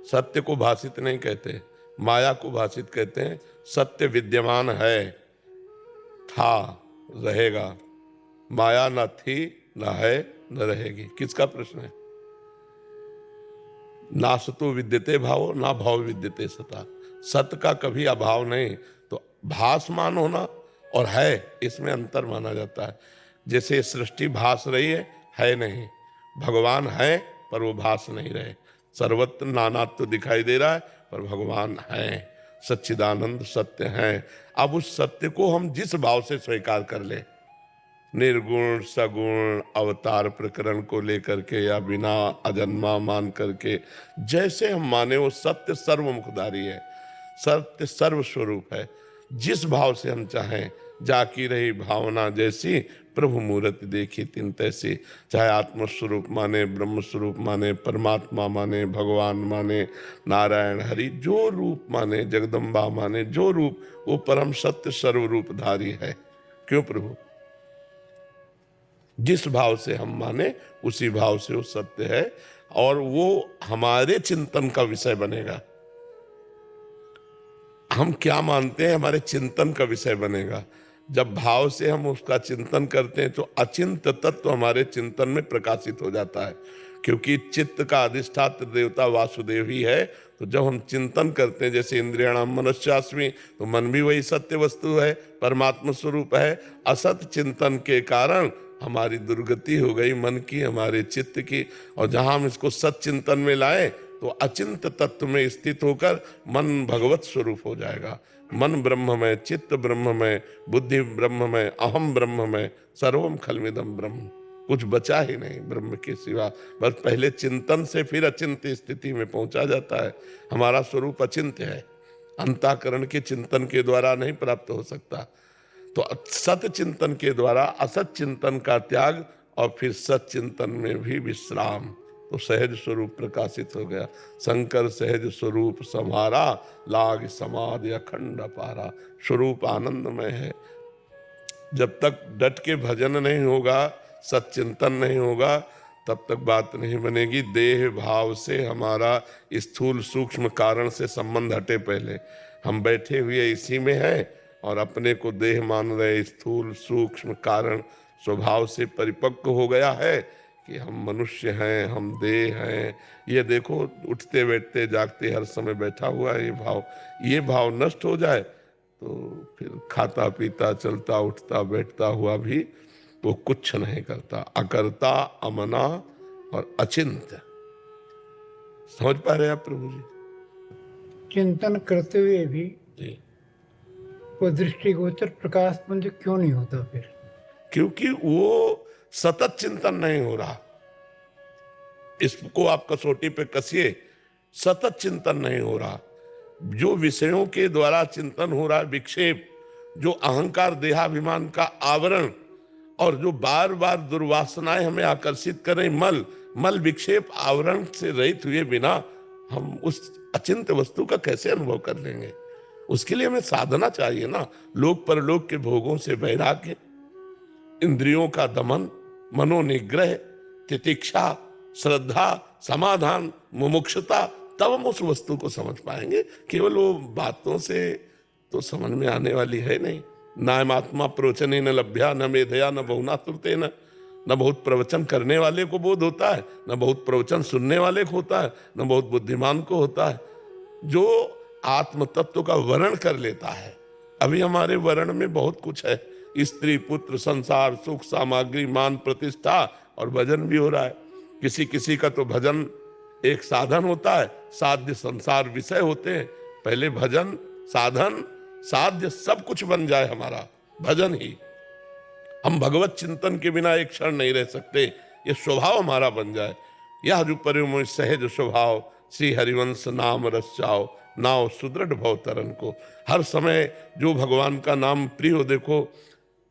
सत्य को भाषित नहीं कहते, माया को भाषित कहते हैं। सत्य विद्यमान है, था, रहेगा। माया न थी, न है, न रहेगी। किसका प्रश्न है? नासतो विद्यते भावो ना भाव विद्यते सता। सत्य का कभी अभाव नहीं। तो भासमान होना और है, इसमें अंतर माना जाता है। जैसे सृष्टि भास रही है नहीं। भगवान है पर वो भास नहीं रहे। सर्वत्र नानात्व तो दिखाई दे रहा है पर भगवान है, सच्चिदानंद सत्य है। अब उस सत्य को हम जिस भाव से स्वीकार कर ले, निर्गुण सगुण अवतार प्रकरण को लेकर के या बिना अजन्मा मान करके जैसे हम माने, वो सत्य सर्वमुखधारी है, सत्य सर्वस्वरूप है। जिस भाव से हम चाहें, जाकी रही भावना जैसी प्रभु मूर्ति देखी तिन तैसी। चाहे आत्मस्वरूप माने, ब्रह्म स्वरूप माने, परमात्मा माने, भगवान माने, नारायण हरि, जो रूप माने, जगदम्बा माने, जो रूप, वो परम सत्य सर्वरूपधारी है। क्यों प्रभु? जिस भाव से हम माने उसी भाव से वो सत्य है और वो हमारे चिंतन का विषय बनेगा। हम क्या मानते हैं हमारे चिंतन का विषय बनेगा। जब भाव से हम उसका चिंतन करते हैं तो अचिंत तत्व हमारे चिंतन में प्रकाशित हो जाता है, क्योंकि चित्त का अधिष्ठात्र देवता वासुदेव ही है। तो जब हम चिंतन करते हैं, जैसे इंद्रियाणाम मनश्चास्मि, तो मन भी वही सत्य वस्तु है, परमात्मा स्वरूप है। असत चिंतन के कारण हमारी दुर्गति हो गई मन की, हमारे चित्त की। और जहां हम इसको सत चिंतन में लाए तो अचिंत तत्व में स्थित होकर मन भगवत स्वरूप हो जाएगा। मन ब्रह्म में, चित्त ब्रह्म में, बुद्धि ब्रह्म में, अहम ब्रह्म में, सर्वम खलमिदम ब्रह्म। कुछ बचा ही नहीं ब्रह्म के सिवा। बस पहले चिंतन से फिर अचिंत्य स्थिति में पहुंचा जाता है। हमारा स्वरूप अचिंत्य है, अंतःकरण के चिंतन के द्वारा नहीं प्राप्त हो सकता। तो सत चिंतन के द्वारा असत चिंतन का त्याग और फिर सत चिंतन में भी विश्राम, तो सहज स्वरूप प्रकाशित हो गया। शंकर सहज स्वरूप समारा, लाग समाधि अखंड अपारा। स्वरूप आनंदमय है। जब तक डट के भजन नहीं होगा, सच्चिंतन नहीं होगा, तब तक बात नहीं बनेगी। देह भाव से हमारा स्थूल सूक्ष्म कारण से संबंध हटे। पहले हम बैठे हुए इसी में हैं और अपने को देह मान रहे। स्थूल सूक्ष्म कारण स्वभाव से परिपक्व हो गया है कि हम मनुष्य हैं, हम देह हैं। ये देखो, उठते बैठते जागते हर समय बैठा हुआ है ये भाव नष्ट हो जाए तो फिर खाता पीता चलता उठता बैठता हुआ भी वो कुछ नहीं करता। अकर्ता, अमना और अचिंत्य। समझ पा रहे हैं आप प्रभु जी? चिंतन करते हुए भी जी, वो दृष्टिगोचर प्रकाश पुंज क्यों नहीं होता फिर? क्योंकि वो सतत चिंतन नहीं हो रहा। इसको आप कसौटी पे कसिए, सतत चिंतन नहीं हो रहा। जो विषयों के द्वारा चिंतन हो रहा है, विक्षेप, जो अहंकार देहाभिमान का आवरण और जो बार बार दुर्वासनाएं हमें आकर्षित करें, मल विक्षेप आवरण से रहित हुए बिना हम उस अचिंत्य वस्तु का कैसे अनुभव कर लेंगे? उसके लिए हमें साधना चाहिए ना। लोक परलोक के भोगों से वैराग्य, इंद्रियों का दमन, मनोनिग्रह, तितिक्षा, श्रद्धा, समाधान, मुमुक्षुता, तब हम उस वस्तु को समझ पाएंगे। केवल वो बातों से तो समझ में आने वाली है नहीं। नायमात्मा प्रवचने न लभ्या न मेधया न बहुना तुरते न बहुत प्रवचन करने वाले को बोध होता है, न बहुत प्रवचन सुनने वाले को होता है, न बहुत बुद्धिमान को होता है जो आत्म तत्व का वर्ण कर लेता है। अभी हमारे वर्ण में बहुत कुछ है, स्त्री पुत्र संसार सुख सामग्री मान प्रतिष्ठा, और भजन भी हो रहा है। किसी किसी का तो भजन एक साधन होता है, साध्य संसार विषय होते हैं। पहले भजन साधन साध्य सब कुछ बन जाए हमारा भजन ही। हम भगवत चिंतन के बिना एक क्षण नहीं रह सकते। ये स्वभाव हमारा बन जाए। यह जो परिमोह सहज स्वभाव, श्री हरिवंश नाम रस चाओ, नाव सुदृढ़ भव तरन को। हर समय जो भगवान का नाम प्रिय हो। देखो,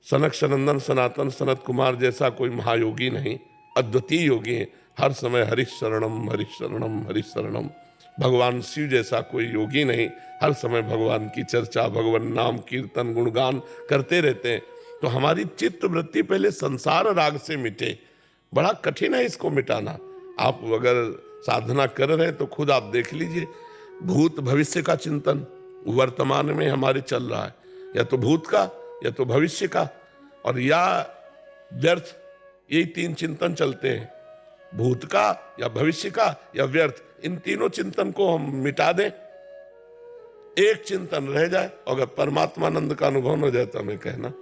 सनक सनंदन सनातन सनत कुमार जैसा कोई महायोगी नहीं, अद्वितीय योगी है। हर समय हरिशरणम हरिशरणम हरिशरणम। भगवान शिव जैसा कोई योगी नहीं, हर समय भगवान की चर्चा, भगवान नाम कीर्तन गुणगान करते रहते हैं। तो हमारी चित्त वृत्ति पहले संसार राग से मिटे। बड़ा कठिन है इसको मिटाना। आप अगर साधना कर रहे हैं तो खुद आप देख लीजिए, भूत भविष्य का चिंतन वर्तमान में हमारे चल रहा है, या तो भूत का या तो भविष्य का और या व्यर्थ, यही तीन चिंतन चलते हैं, भूत का या भविष्य का या व्यर्थ। इन तीनों चिंतन को हम मिटा दें, एक चिंतन रह जाए, अगर परमात्मानंद का अनुभव न हो जाए तो हमें कहना